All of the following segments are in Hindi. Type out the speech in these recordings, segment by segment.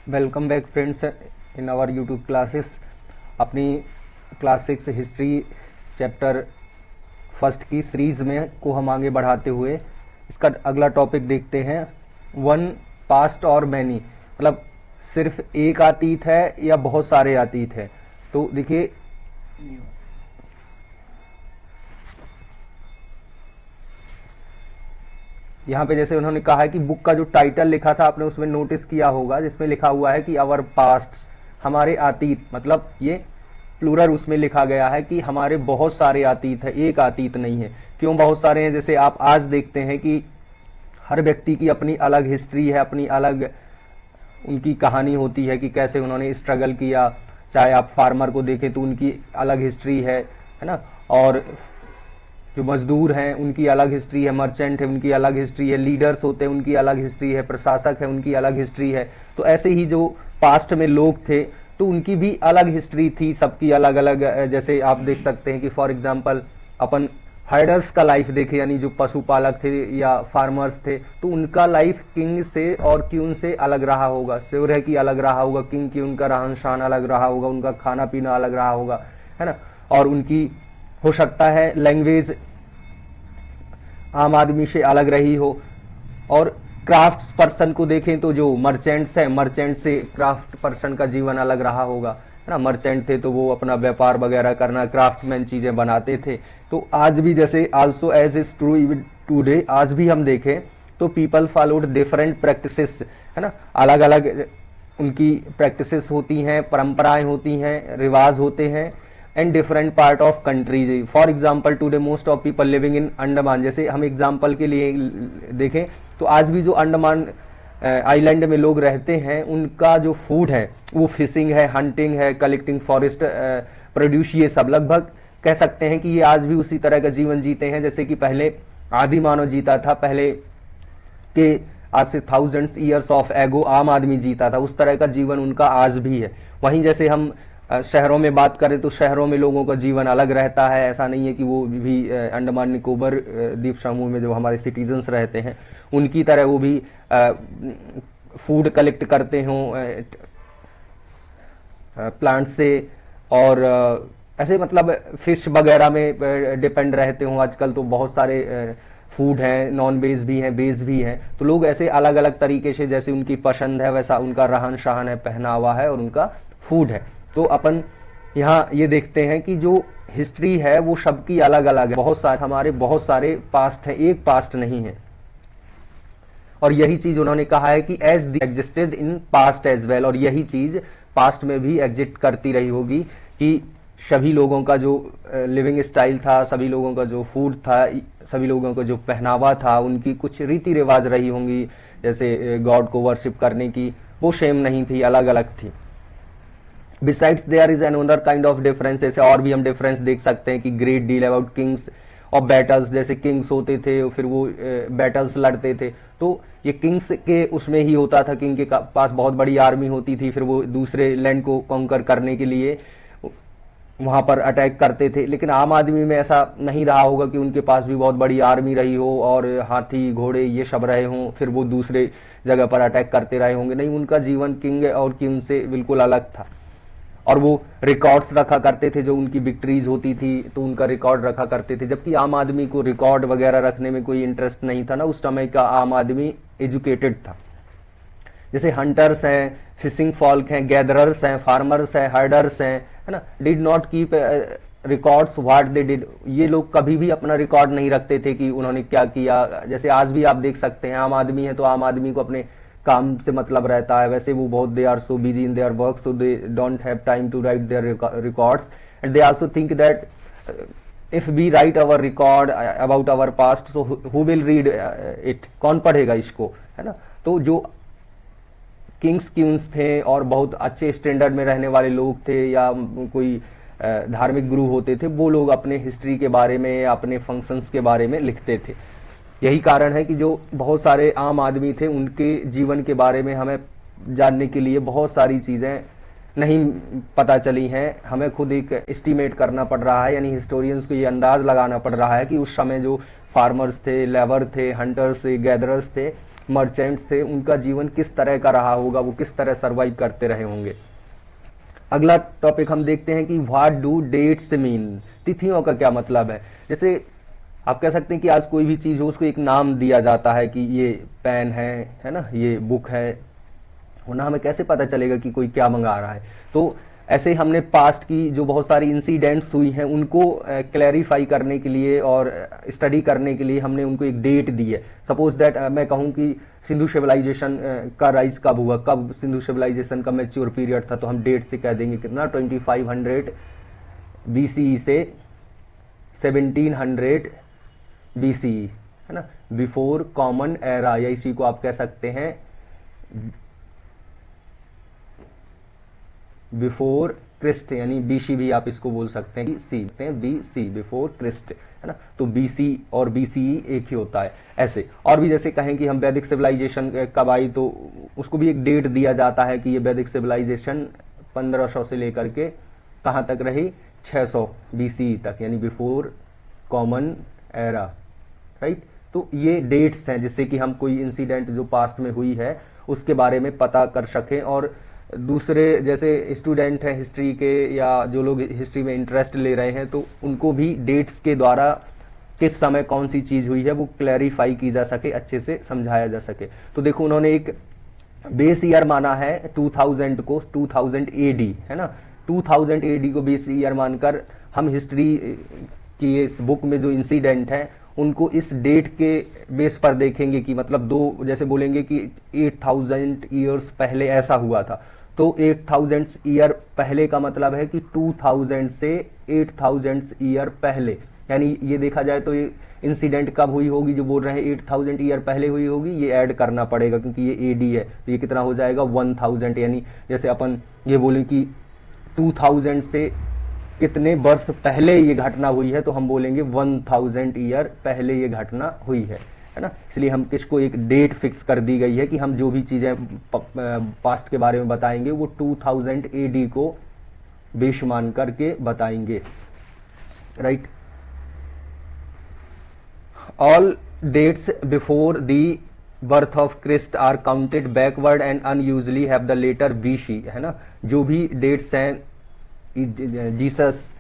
Welcome back friends in our YouTube classes. अपनी क्लास 6 हिस्ट्री चैप्टर फर्स्ट की सीरीज में को हम आगे बढ़ाते हुए इसका अगला टॉपिक देखते हैं। वन पास्ट और मैनी, मतलब सिर्फ एक अतीत है या बहुत सारे अतीत है। तो देखिए यहाँ पे जैसे उन्होंने कहा है कि बुक का जो टाइटल लिखा था आपने उसमें नोटिस किया होगा, जिसमें लिखा हुआ है कि आवर पास्ट, हमारे अतीत, मतलब ये प्लूरल उसमें लिखा गया है कि हमारे बहुत सारे अतीत है, एक अतीत नहीं है। क्यों बहुत सारे हैं? जैसे आप आज देखते हैं कि हर व्यक्ति की अपनी अलग हिस्ट्री है, अपनी अलग उनकी कहानी होती है कि कैसे उन्होंने स्ट्रगल किया। चाहे आप फार्मर को देखें तो उनकी अलग हिस्ट्री है ना, और जो मजदूर हैं उनकी अलग हिस्ट्री है, मर्चेंट है उनकी अलग हिस्ट्री है, लीडर्स होते हैं उनकी अलग हिस्ट्री है, प्रशासक है उनकी अलग हिस्ट्री है। तो ऐसे ही जो पास्ट में लोग थे तो उनकी भी अलग हिस्ट्री थी, सबकी अलग अलग। जैसे आप देख सकते हैं कि फॉर एग्जांपल अपन हर्डर्स का लाइफ देखे, यानी जो पशुपालक थे या फार्मर्स थे, तो उनका लाइफ किंग से और क्यून से अलग रहा होगा। श्योर है कि अलग रहा होगा। किंग क्यून का रहन सहन अलग रहा होगा, उनका खाना पीना अलग रहा होगा, है ना। और उनकी हो सकता है लैंग्वेज आम आदमी से अलग रही हो। और क्राफ्ट पर्सन को देखें तो जो मर्चेंट्स हैं, मर्चेंट से क्राफ्ट पर्सन का जीवन अलग रहा होगा, है ना। मर्चेंट थे तो वो अपना व्यापार वगैरह करना, क्राफ्टमैन चीजें बनाते थे। तो आज भी जैसे also as is true even today, आज भी हम देखें तो पीपल फॉलोड डिफरेंट प्रैक्टिसेस, है ना। अलग अलग उनकी प्रैक्टिसेस होती हैं, परंपराएं होती हैं, रिवाज होते हैं and different part of countries. For example today most of people living in Andaman, जैसे हम एग्जाम्पल के लिए देखें तो आज भी जो अंडमान आइलैंड में लोग रहते हैं उनका जो फूड है वो फिशिंग है, हंटिंग है, कलेक्टिंग फॉरेस्ट प्रोड्यूस, ये सब लगभग कह सकते हैं कि ये आज भी उसी तरह का जीवन जीते हैं जैसे कि पहले आदि मानव जीता था, पहले के आज से थाउजेंड्स ईयर्स ऑफ एगो आम आदमी जीता था। उस तरह का जीवन उनका आज भी है। वहीं जैसे हम शहरों में बात करें तो शहरों में लोगों का जीवन अलग रहता है। ऐसा नहीं है कि वो भी अंडमान निकोबार द्वीप समूह में जो हमारे सिटीजन्स रहते हैं उनकी तरह वो भी फूड कलेक्ट करते हों प्लांट से, और ऐसे मतलब फिश वगैरह में डिपेंड रहते हों। आजकल तो बहुत सारे फूड हैं, नॉन वेज भी हैं, वेज भी हैं। तो लोग ऐसे अलग अलग तरीके से जैसे उनकी पसंद है वैसा उनका रहन सहन है, पहनावा है और उनका फूड है। तो अपन यहाँ ये देखते हैं कि जो हिस्ट्री है वो सबकी अलग अलग है। बहुत सारे हमारे बहुत सारे पास्ट हैं, एक पास्ट नहीं है। और यही चीज उन्होंने कहा है कि as existed in past as well, और यही चीज पास्ट में भी एग्जिस्ट करती रही होगी कि सभी लोगों का जो लिविंग स्टाइल था, सभी लोगों का जो फूड था, सभी लोगों का जो पहनावा था, उनकी कुछ रीति रिवाज रही होंगी जैसे गॉड को वर्शिप करने की, वो सेम नहीं थी, अलग अलग थी। Besides there is another kind of difference, जैसे और भी हम डिफरेंस देख सकते हैं कि ग्रेट डील अबाउट किंग्स और बैटल्स, जैसे किंग्स होते थे फिर वो बैटल्स लड़ते थे। तो ये किंग्स के उसमें ही होता था, किंग के पास बहुत बड़ी आर्मी होती थी, फिर वो दूसरे लैंड को कॉन्कर करने के लिए वहां पर अटैक करते थे। लेकिन आम आदमी में ऐसा नहीं रहा होगा कि उनके पास भी बहुत बड़ी आर्मी रही हो और हाथी घोड़े ये सब रहे हों फिर वो दूसरे जगह पर अटैक करते रहे होंगे। नहीं, उनका जीवन किंग और क्वीन से बिल्कुल अलग था। और वो रिकॉर्ड्स रखा करते थे, जो उनकी विक्ट्रीज होती थी तो उनका रिकॉर्ड रखा करते थे। जबकि आम आदमी को रिकॉर्ड वगैरह रखने में कोई इंटरेस्ट नहीं था ना, उस समय का आम आदमी एजुकेटेड था। जैसे हंटर्स हैं, फिशिंग फॉल्क हैं, गैदरर्स हैं, फार्मर्स हैं, हर्डर्स हैं, है ना, did not keep records what they did. ये लोग कभी भी अपना रिकॉर्ड नहीं रखते थे कि उन्होंने क्या किया। जैसे आज भी आप देख सकते हैं आम आदमी है तो आम आदमी को अपने काम से मतलब रहता है। वैसे वो बहुत they are so busy in their work so they don't have time to write their records and they also think that if we write our record about our past so who will read it, कौन पढ़ेगा इसको, है ना। तो जो किंग्स क्वींस थे और बहुत अच्छे स्टैंडर्ड में रहने वाले लोग थे या कोई धार्मिक गुरु होते थे, वो लोग अपने हिस्ट्री के बारे में या अपने फंक्शंस के बारे में लिखते थे। यही कारण है कि जो बहुत सारे आम आदमी थे उनके जीवन के बारे में हमें जानने के लिए बहुत सारी चीजें नहीं पता चली हैं। हमें खुद एक एस्टीमेट करना पड़ रहा है, यानी हिस्टोरियंस को ये अंदाज लगाना पड़ रहा है कि उस समय जो फार्मर्स थे, लेबर थे, हंटर्स थे, गैदरर्स थे, मर्चेंट्स थे उनका जीवन किस तरह का रहा होगा, वो किस तरह सर्वाइव करते रहे होंगे। अगला टॉपिक हम देखते हैं कि व्हाट डू डेट्स मीन, तिथियों का क्या मतलब है। जैसे आप कह सकते हैं कि आज कोई भी चीज हो उसको एक नाम दिया जाता है कि ये पेन है ना, ये बुक है, वरना हमें कैसे पता चलेगा कि कोई क्या मंगा रहा है। तो ऐसे हमने पास्ट की जो बहुत सारी इंसिडेंट्स हुई हैं उनको क्लैरिफाई करने के लिए और स्टडी करने के लिए हमने उनको एक डेट दी है। सपोज दैट मैं कहूँ कि सिंधु सिविलाइजेशन का राइज कब हुआ, कब सिंधु सिविलाइजेशन का मैच्योर पीरियड था, तो हम डेट से कह देंगे कितना 2500 BCE से 1700 BCE, है ना, बिफोर कॉमन एरा, या इसी को आप कह सकते हैं बिफोर क्रिस्ट, यानी बीसी भी आप इसको बोल सकते हैं, BC बिफोर क्रिस्ट, है ना। तो BC और BCE एक ही होता है। ऐसे और भी जैसे कहें कि हम वैदिक सिविलाइजेशन कब आई, तो उसको भी एक डेट दिया जाता है कि ये वैदिक सिविलाइजेशन 1500 से लेकर के कहाँ तक रही, 600 BCE तक, यानी बिफोर कॉमन एरा, राइट। तो ये डेट्स हैं जिससे कि हम कोई इंसिडेंट जो पास्ट में हुई है उसके बारे में पता कर सकें। और दूसरे जैसे स्टूडेंट हैं हिस्ट्री के या जो लोग हिस्ट्री में इंटरेस्ट ले रहे हैं, तो उनको भी डेट्स के द्वारा किस समय कौन सी चीज हुई है वो क्लैरिफाई की जा सके, अच्छे से समझाया जा सके। तो देखो उन्होंने एक बेस ईयर माना है 2000 को, 2000 AD, है ना। 2000 AD को बेस ईयर मानकर हम हिस्ट्री की इस बुक में जो इंसिडेंट है उनको इस डेट के बेस पर देखेंगे कि मतलब दो, जैसे बोलेंगे कि 8000 ईयर्स पहले ऐसा हुआ था, तो 8000 ईयर पहले का मतलब है कि 2000 से 8000 ईयर पहले, यानी ये देखा जाए तो ये इंसिडेंट कब हुई होगी, जो बोल रहे हैं 8000 ईयर पहले हुई होगी, ये ऐड करना पड़ेगा क्योंकि ये AD है, तो ये कितना हो जाएगा 1000, यानी जैसे अपन ये बोले कि 2000 से कितने वर्ष पहले ये घटना हुई है, तो हम बोलेंगे 1000 ईयर पहले ये घटना हुई है ना। इसलिए हम किसको एक डेट फिक्स कर दी गई है कि हम जो भी चीजें पास्ट के बारे में बताएंगे वो 2000 AD को बेश मान करके बताएंगे, right. All dates before the birth of Christ are counted backward and unusually have the letter BC, है ना। जो भी डेट्स हैं जीसस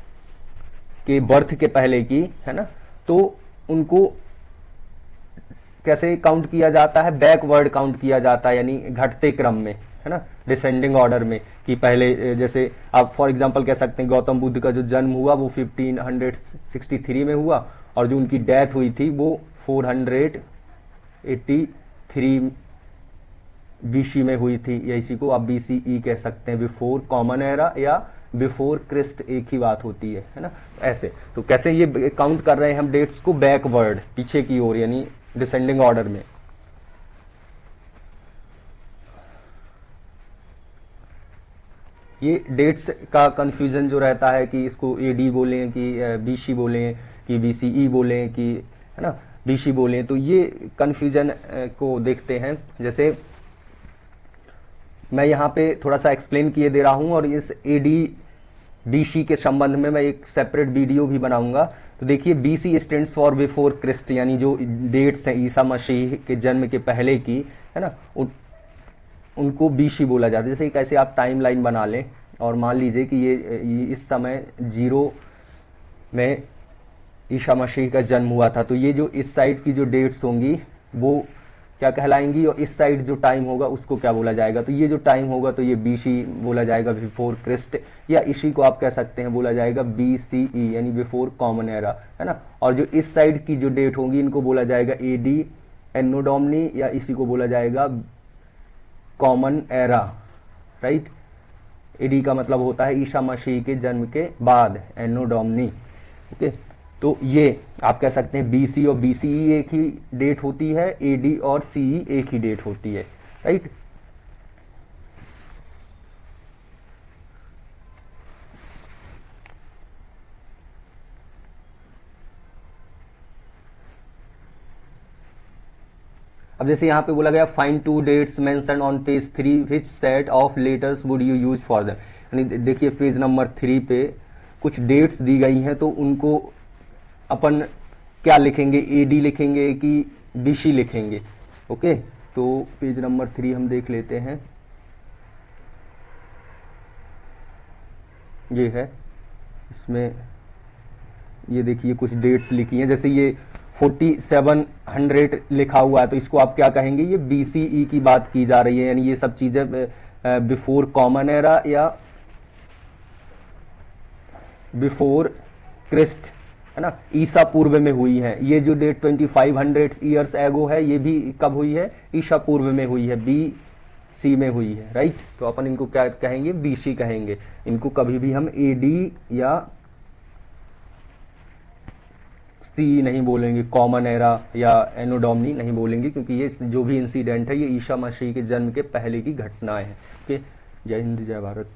के बर्थ के पहले की, है ना, तो उनको कैसे काउंट किया जाता है, बैकवर्ड काउंट किया जाता है, यानी घटते क्रम में, है ना, डिसेंडिंग ऑर्डर में। कि पहले जैसे आप फॉर एग्जांपल कह सकते हैं गौतम बुद्ध का जो जन्म हुआ वो 1563 में हुआ और जो उनकी डेथ हुई थी वो 483 BC में हुई थी, या इसी को आप BCE कह सकते हैं, बिफोर कॉमन एरा या बिफोर क्रिस्ट, एक ही बात होती है ना। ऐसे तो कैसे ये काउंट कर रहे हैं हम डेट्स को, बैकवर्ड, पीछे की ओर, यानी डिसेंडिंग ऑर्डर में। ये डेट्स का कंफ्यूजन जो रहता है कि इसको AD बोलें कि BC बोलें कि BCE बोलें कि, है ना, BC बोलें, तो ये कंफ्यूजन को देखते हैं। जैसे मैं यहाँ पे थोड़ा सा एक्सप्लेन किए दे रहा हूँ और इस AD BC के संबंध में मैं एक सेपरेट वीडियो भी बनाऊंगा। तो देखिए BC stands for before Christ, यानी जो डेट्स हैं ईसा मसीह के जन्म के पहले की, है ना, उनको BC बोला जाता है। जैसे कैसे आप टाइम लाइन बना लें और मान लीजिए कि ये इस समय 0 में ईसा मसीह का जन्म हुआ था, तो ये जो इस साइड की जो डेट्स होंगी वो क्या कहलाएंगी, और इस साइड जो टाइम होगा उसको क्या बोला जाएगा। तो ये जो टाइम होगा तो ये BC बोला जाएगा, बिफोर क्रिस्ट, या इसी को आप कह सकते हैं बोला जाएगा BCE, यानी बिफोर कॉमन एरा, है ना। और जो इस साइड की जो डेट होंगी इनको बोला जाएगा AD एनो डोमिनी, या इसी को बोला जाएगा कॉमन एरा, राइट। AD का मतलब होता है ईसा मसीह के जन्म के बाद, एनो डोमिनी, ओके। तो ये आप कह सकते हैं BC और BCE एक ही डेट होती है, AD और CE एक ही डेट होती है, राइट। अब जैसे यहाँ पे बोला गया find 2 dates mention on page 3 which set of letters would you use for them, यानी देखिए पेज नंबर 3 पे कुछ डेट्स दी गई हैं, तो उनको अपन क्या लिखेंगे, AD लिखेंगे कि BC लिखेंगे, ओके। तो पेज नंबर 3 हम देख लेते हैं। ये है, इसमें ये देखिए कुछ डेट्स लिखी हैं, जैसे ये 4700 लिखा हुआ है, तो इसको आप क्या कहेंगे, ये BCE की बात की जा रही है, यानी ये सब चीजें बिफोर कॉमन एरा या बिफोर क्रिस्ट, है ना, ईसा पूर्व में हुई है। ये जो डेट 2500 ईयर्स एगो है, ये भी कब हुई है, ईसा पूर्व में हुई है, BC में हुई है, राइट। तो अपन इनको क्या कहेंगे, BC कहेंगे। इनको कभी भी हम AD या C नहीं बोलेंगे, कॉमन एरा या एनोडोमनी नहीं बोलेंगे, क्योंकि ये जो भी इंसिडेंट है ये ईसा मसीह के जन्म के पहले की घटनाएं हैं। ओके, जय हिंद जय भारत।